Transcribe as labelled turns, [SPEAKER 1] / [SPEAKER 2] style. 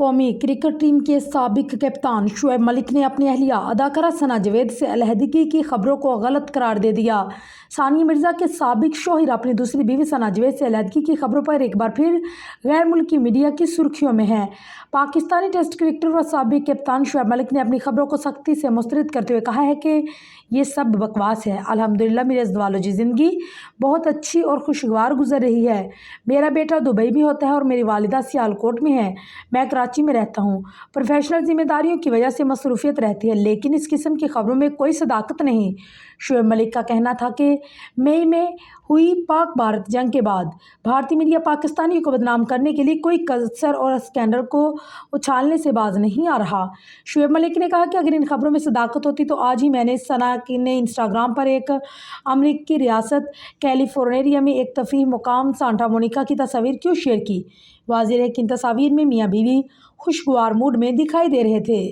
[SPEAKER 1] قومی cricket team کے سابق کپتان شعیب ملک نے اپنی اہلیہ اداکارہ ثنا جاوید سے علیحدگی کی خبروں کو غلط قرار دے دیا۔ ثانیہ مرزا کے سابق شوہر اپنی دوسری بیوی ثنا جاوید سے علیحدگی کی خبروں پر ایک بار پھر غیر ملکی میڈیا کی سرخیوں میں ہیں۔ پاکستانی ٹیسٹ کرکٹر و سابق کپتان شعیب ملک نے اپنی خبروں کو سختی سے مسترد کرتے ہوئے کہا ہے کہ یہ سب بکواس ہے۔ الحمدللہ میری ازدواجی زندگی بہت اچھی اور خوشگوار گزر رہی ہے۔ میرا بیٹا دبئی میں ہوتا ہے اور میری والدہ سیالکوٹ میں ہے۔ میں کراچی میں رہتا ہوں۔ پروفیشنل ذمہ داریوں کی وجہ سے مصروفیت رہتی ہے، لیکن اس قسم کی خبروں میں کوئی صداقت نہیں۔ شعیب ملک کا کہنا تھا کہ مئی میں ہوئی پاک بھارت جنگ کے بعد بھارتی میڈیا پاکستانیوں کو بدنام کرنے کے لیے کوئی کسر اور اسکینڈل کو اچھالنے سے باز نہیں آ رہا۔ شعیب ملک نے کہا کہ اگر ان خبروں میں صداقت ہوتی تو آج ہی میں نے ثنا نے انسٹاگرام پر ایک امریکی ریاست کیلیفورنیا میں ایک تفریحی مقام سانٹا مونیکا کی تصاویر کیوں شیئر کی۔ واضح ہے کہ ان تصاویر میں میاں بیوی خوشگوار موڈ میں دکھائی دے رہے تھے۔